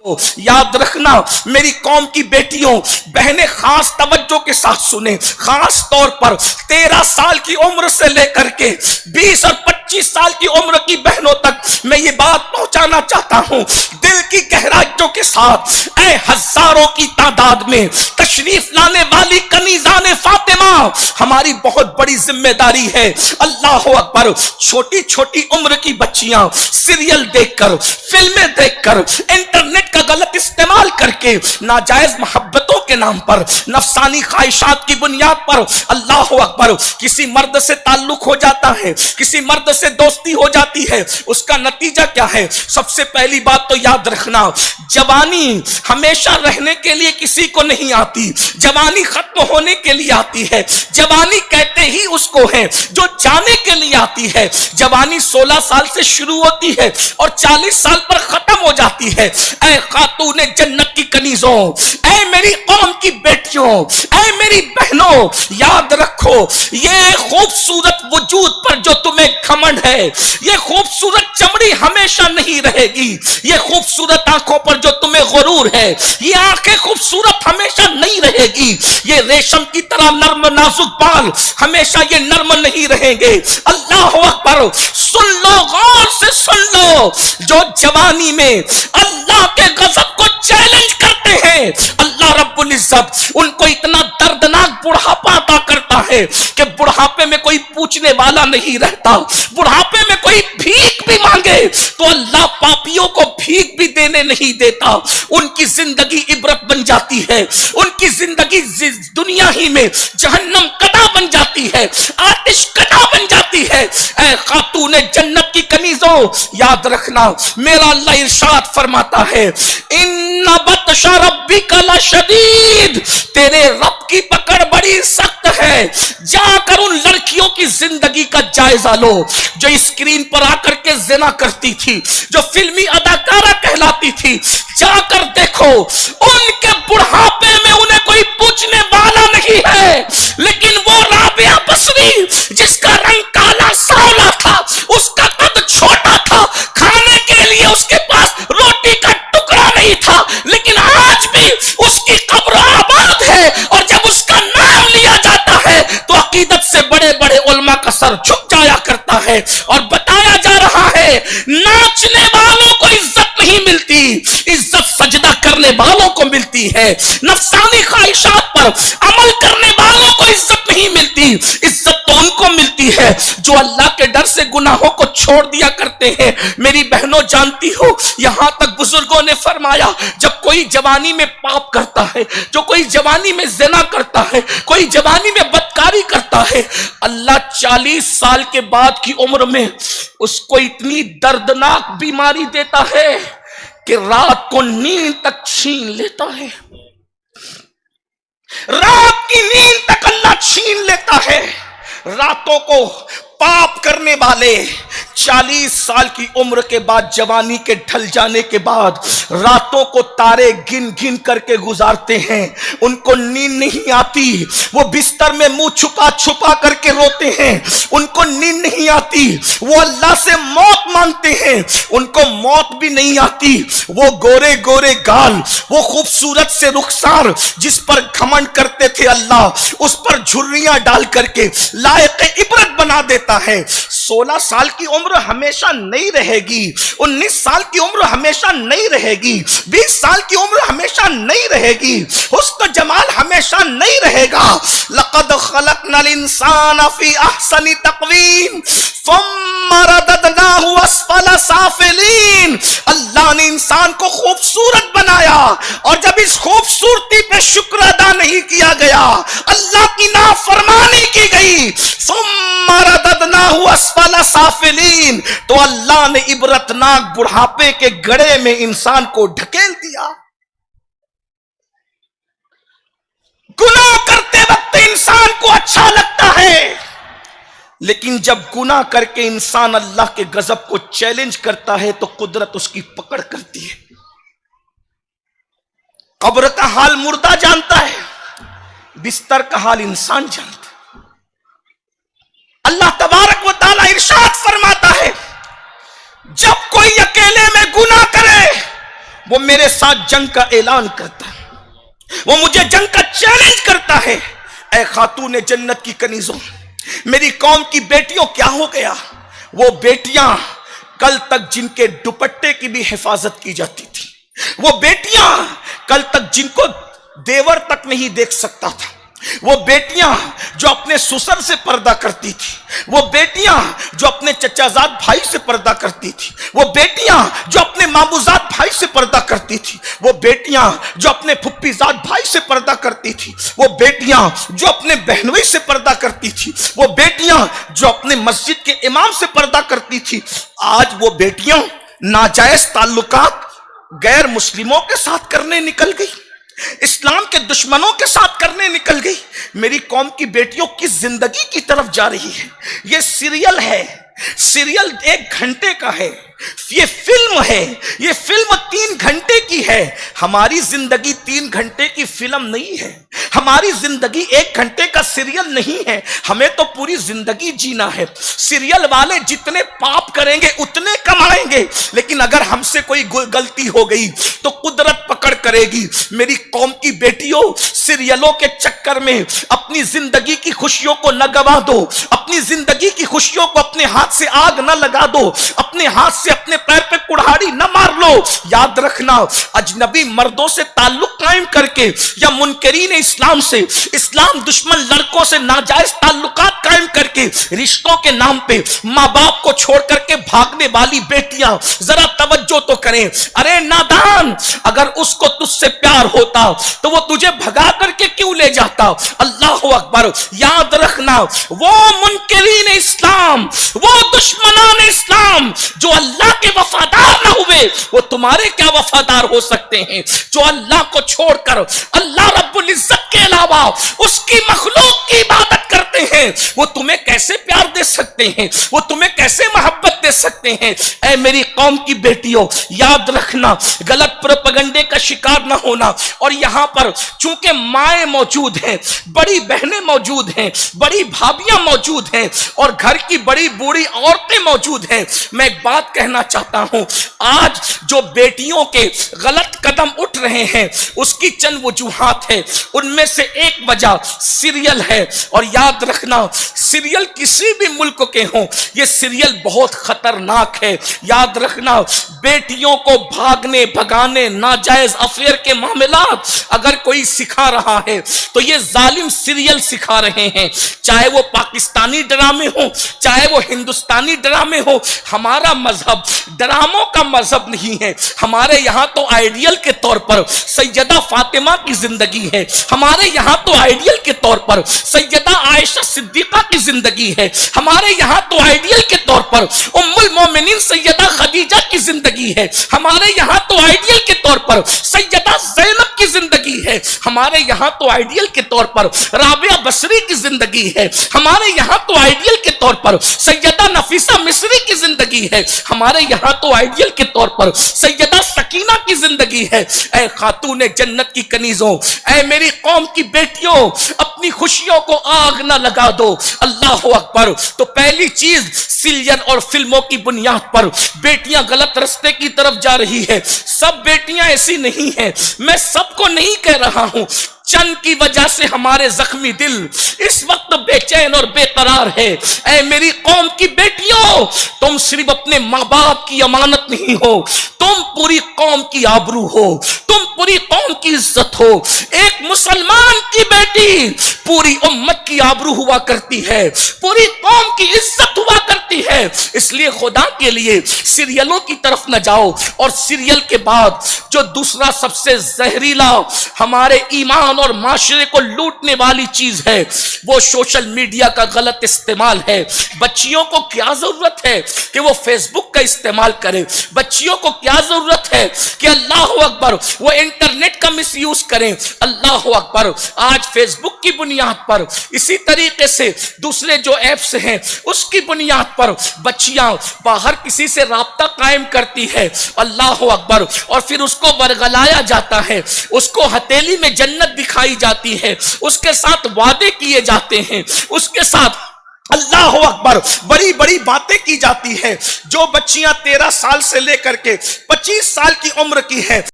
یاد رکھنا میری قوم کی بیٹیوں بہنیں خاص توجہ کے ساتھ سنیں، خاص طور پر 13 سال کی عمر سے لے کر کے 20 اور 25 سال کی عمر کی بہنوں تک میں یہ بات پہنچانا چاہتا ہوں دل کی گہرائیوں کے ساتھ۔ اے ہزاروں کی تعداد میں تشریف لانے والی کنیزان فاطمہ، ہماری بہت بڑی ذمہ داری ہے۔ اللہ اکبر، چھوٹی چھوٹی عمر کی بچیاں سیریل دیکھ کر، فلمیں دیکھ کر، انٹرنیٹ کا غلط استعمال کر کے ناجائز محبتوں کے نام پر، نفسانی خواہشات کی بنیاد پر، اللہ اکبر، کسی مرد سے تعلق ہو جاتا ہے، کسی مرد سے دوستی ہو جاتی ہے، اس کا نتیجہ کیا ہے؟ سب سے پہلی بات تو یاد رکھنا، جوانی ہمیشہ رہنے کے لیے کسی کو نہیں آتی، جوانی ختم ہونے کے لیے آتی ہے۔ جوانی کہتے ہی اس کو ہے جو جانے کے لیے آتی ہے۔ جوانی 16 سال سے شروع ہوتی ہے اور 40 سال پر ختم ہو جاتی ہے۔ اے خاتون جنت کی کنیزوں، اے میری قوم کی بیٹیوں، اے میری بہنوں، یاد رکھو یہ خوبصورت وجود پر جو تمہیں گھمنڈ ہے، یہ خوبصورت چمڑی ہمیشہ نہیں رہے گی، یہ خوبصورت آنکھوں پر جو تمہیں غرور ہے، یہ آنکھیں خوبصورت ہمیشہ نہیں رہے گی، یہ ریشم کی طرح نرم نازک بال ہمیشہ یہ نرم نہیں رہیں گے۔ اللہ اکبر، سن لو، غور سے سن لو، جو جوانی میں اللہ کے غضب کو چیلنج کرتے ہیں، اللہ رب العزت ان کو اتنا دردناک بڑھاپا عطا کرتا ہے کہ بڑھاپے میں کوئی پوچھنے والا نہیں رہتا۔ بڑھاپے میں کوئی بھیک بھی مانگے تو اللہ پاپیوں کو بھیک بھی دینے نہیں دیتا، ان کی زندگی عبرت بن جاتی ہے، ان کی زندگی دنیا ہی میں جہنم قدا بن جاتی ہے، آتش قدا بن جاتی ہے۔ اے خاتون جنت کی کنیزوں، یاد رکھنا میرا اللہ ارشاد فرماتا ہے، ان بطش ربک لشدید، تیرے رب کی پکڑ بڑی سخت ہے۔ جا کر ان لڑکیوں کی زندگی کا جائزہ لو جو اسکرین پر آ کر کے زنا کرتی تھی، جو فلمی اداکارہ کہلاتی تھی، جا کر دیکھو ان کے بڑھاپے میں انہیں کوئی پوچھنے والا نہیں ہے، لیکن وہ رابعہ بصری جس کا رنگ کالا سانولا تھا، اس کا قد چھوٹا تھا، کھانے کے لیے اس کے پاس روٹی کا ٹکڑا نہیں تھا، لیکن آج بھی اس کی قبر آباد ہے، اور جب اس کا نام لیا جاتا ہے تو عقیدت سے بڑے بڑے علماء کا سر جھک جایا کرتا ہے، اور بتایا جا رہا ہے ناچنے والوں کو عزت نہیں ملتی، عزت سجدہ کرنے والوں کو ملتی ہے، نفسانی خواہشات پر عمل کرنے والوں کو عزت نہیں ملتی، عزت تو ان کو ملتی ہے جو اللہ کے ڈر سے گناہوں کو چھوڑ دیا کرتے ہیں۔ میری بہنوں جانتی ہو، یہاں تک بزرگوں نے فرمایا جب کوئی جوانی میں پاپ کرتا ہے، جو کوئی جوانی میں زنا کرتا ہے، کوئی جوانی میں بدکاری کرتا ہے، اللہ 40 سال کے بعد کی عمر میں اس کو اتنی دردناک بیماری دیتا ہے کہ رات کو نیند تک چھین لیتا ہے، رات کی نیند تک اللہ چھین لیتا ہے۔ راتوں کو پاپ کرنے والے 40 سال کی عمر کے بعد، جوانی کے ڈھل جانے کے بعد، راتوں کو تارے گن گن کر کے گزارتے ہیں، ان کو نیند نہیں آتی، وہ بستر میں منہ چھپا چھپا کر کے روتے ہیں، ان کو نیند نہیں آتی، وہ اللہ سے موت مانگتے ہیں، ان کو موت بھی نہیں آتی۔ وہ گورے گورے گال، وہ خوبصورت سے رخسار جس پر گھمنڈ کرتے تھے اللہ، اس پر جھریاں ڈال کر کے لائق عبرت بنا دیتا ہے۔ 16 سال کی عمر ہمیشہ نہیں رہے گی، 19 سال کی عمر ہمیشہ نہیں رہے گی، 20 سال کی عمر ہمیشہ نہیں رہے گی، حسن و جمال ہمیشہ نہیں رہے گا۔ لقد خلقنا الانسان فی احسن تقویم ثم رددناہ اسفل سافلین، اللہ نے انسان کو خوبصورت بنایا، اور جب اس خوبصورتی پہ شکر ادا نہیں کیا گیا، اللہ کی نافرمانی کی گئی، ثم رددناہ اسفل سافلین، تو اللہ نے عبرتناک بڑھاپے کے گڑھے میں انسان کو ڈھکیل دیا۔ گناہ کرتے وقت انسان کو اچھا لگتا ہے، لیکن جب گناہ کر کے انسان اللہ کے غضب کو چیلنج کرتا ہے تو قدرت اس کی پکڑ کرتی ہے۔ قبر کا حال مردہ جانتا ہے، بستر کا حال انسان جانتا ہے۔ اللہ تبارک و تعالی ارشاد فرماتا ہے، جب کوئی اکیلے میں گناہ کرے وہ میرے ساتھ جنگ کا اعلان کرتا ہے، وہ مجھے جنگ کا چیلنج کرتا ہے۔ اے خاتون جنت کی کنیزوں، میری قوم کی بیٹیوں، کیا ہو گیا؟ وہ بیٹیاں کل تک جن کے دوپٹے کی بھی حفاظت کی جاتی تھی، وہ بیٹیاں کل تک جن کو دیور تک نہیں دیکھ سکتا تھا، وہ بیٹیاں جو اپنے سسر سے پردہ کرتی تھی، وہ بیٹیاں جو اپنے چچا زاد بھائی سے پردہ کرتی تھی، وہ بیٹیاں جو اپنے مامو زاد بھائی سے پردہ کرتی تھی، وہ بیٹیاں جو اپنے پھپھی زاد بھائی سے پردہ کرتی تھی، وہ بیٹیاں جو اپنے بہنوئی سے پردہ کرتی تھی، وہ بیٹیاں جو اپنے مسجد کے امام سے پردہ کرتی تھی، آج وہ بیٹیاں ناجائز تعلقات غیر مسلموں کے ساتھ کرنے نکل گئی، اسلام کے دشمنوں کے ساتھ کرنے نکل گئی۔ میری قوم کی بیٹیوں کی زندگی کی طرف جا رہی ہے۔ یہ سیریل ہے، سیریل 1 گھنٹے کا ہے، یہ فلم ہے، یہ فلم 3 گھنٹے کی ہے۔ ہماری زندگی 3 گھنٹے کی فلم نہیں ہے، ہماری زندگی 1 گھنٹے کا سیریل نہیں ہے، ہمیں تو پوری زندگی جینا ہے۔ سیریل والے جتنے پاپ کریں گے اتنے کمائیں گے، لیکن اگر ہم سے کوئی غلطی ہو گئی تو قدرت پکڑ کرے گی۔ میری قوم کی بیٹیوں، سیریلوں کے چکر میں اپنی زندگی کی خوشیوں کو نہ گوا دو، اپنی زندگی کی خوشیوں کو اپنے ہاتھ سے آگ نہ لگا دو، اپنے ہاتھ سے اپنے پیر پہ کڑھاڑی نہ مار لو۔ یاد رکھنا، اجنبی مردوں سے تعلق قائم کر کے یا منکرین اسلام سے، اسلام دشمن لڑکوں سے ناجائز تعلقات قائم کر کے، رشتوں کے نام پہ ماں باپ کو چھوڑ کر کے بھاگنے والی بیٹیاں ذرا توجہ تو کریں۔ ارے نادان، اگر اس کو تجھ سے پیار ہوتا تو وہ تجھے بھگا کر کے کیوں لے جاتا؟ اللہ اکبر۔ یاد رکھنا، وہ منکرین اسلام، وہ دشمنان اسلام جو اللہ کے وفادار نہ ہوئے، وہ تمہارے کیا وفادار ہو سکتے ہیں؟ جو اللہ کو چھوڑ کر اللہ رب العزت کے علاوہ اس کی مخلوق کی عبادت کرتے ہیں، وہ تمہیں کیسے پیار دے سکتے ہیں؟ وہ تمہیں کیسے محبت دے سکتے ہیں؟ اے میری قوم کی بیٹیوں، یاد رکھنا، غلط پروپیگنڈے کا شکار نہ ہونا۔ اور یہاں پر چونکہ مائیں موجود ہیں، بڑی بہنیں موجود ہیں، بڑی بھابیاں موجود ہیں، اور گھر کی بڑی بوڑھی عورتیں موجود ہیں، میں ایک بات کہنا چاہتا ہوں، آج جو بیٹیوں کے غلط قدم اٹھ رہے ہیں اس کی چند وجوہات ہیں، ان میں سے ایک وجہ سیریل ہے۔ اور یاد رکھنا، سیریل کسی بھی ملک کے ہوں، یہ سیریل بہت خطرناک ہے۔ یاد رکھنا، بیٹیوں کو بھاگنے بھگانے، ناجائز افیئر کے معاملات اگر کوئی سکھا رہا ہے تو یہ ظالم سیریل سکھا رہے ہیں، چاہے وہ پاکستانی ڈرامے ہوں، چاہے وہ ہندوستانی ڈرامے ہوں۔ ہمارا مذہب ڈراموں کا مذہب نہیں ہے، ہمارے یہاں تو آئیڈیل کے طور پر سیدہ فاطمہ کی زندگی ہے، ہمارے یہاں تو آئیڈیل کے طور پر سیدہ عائشہ صدیقہ کی زندگی ہے، ہمارے یہاں تو آئیڈیل کے طور پر ام المومنین سیدہ خدیجہ کی زندگی ہے، ہمارے یہاں تو آئیڈیل کے طور پر سیدہ زینب کی زندگی ہے، ہمارے یہاں تو آئیڈیل کے طور پر رابعہ بصری کی زندگی ہے، ہمارے یہاں تو آئیڈیل کے طور پر سیدہ نفیسہ مصری کی زندگی ہے، ہمارے یہاں تو آئیڈیل کے طور پر سیدہ سکینہ کی زندگی ہے۔ اے خاتون جنت کی کنیزوں، اے میری قوم کی بیٹیوں، اپنی خوشیوں کو آگ نہ لگا دو۔ اللہ اکبر۔ تو پہلی چیز، سیریل اور فلموں کی بنیاد پر بیٹیاں غلط رستے کی طرف جا رہی ہے۔ سب بیٹیاں ایسی نہیں ہیں، میں سب کو نہیں کہہ رہا ہوں، چند کی وجہ سے ہمارے زخمی دل اس وقت بے چین اور بے قرار ہے۔ اے میری قوم کی بیٹیوں، تم صرف اپنے ماں باپ کی امانت نہیں ہو، تم پوری قوم کی آبرو ہو، تم پوری قوم کی عزت ہو۔ ایک مسلمان کی بیٹی پوری امت کی آبرو ہوا کرتی ہے، پوری قوم کی عزت ہوا کرتی ہے۔ اس لیے خدا کے لیے سیریلوں کی طرف نہ جاؤ۔ اور سیریل کے بعد جو دوسرا سب سے زہریلا ہمارے ایمان اور معاشرے کو لوٹنے والی چیز ہے، وہ سوشل میڈیا کا غلط استعمال ہے۔ بچیوں کو کیا ضرورت ہے کہ وہ فیس بک کا استعمال کرے؟ بچیوں کو کیا ضرورت ہے کہ اللہ اکبر وہ انٹرنیٹ کا مس یوز کریں؟ اللہ اکبر۔ آج فیس بک کی بنیاد پر، اسی طریقے سے دوسرے جو ایپس ہیں اس کی بنیاد پر بچیاں باہر کسی سے رابطہ قائم کرتی ہے، اللہ اکبر، اور پھر اس کو ورغلایا جاتا ہے، اس کو ہتھیلی میں جنت دکھائی جاتی ہے، اس کے ساتھ وعدے کیے جاتے ہیں، اس کے ساتھ اللہ اکبر بڑی بڑی باتیں کی جاتی ہے۔ جو بچیاں 13 سال سے لے کر کے 25 سال کی عمر کی ہیں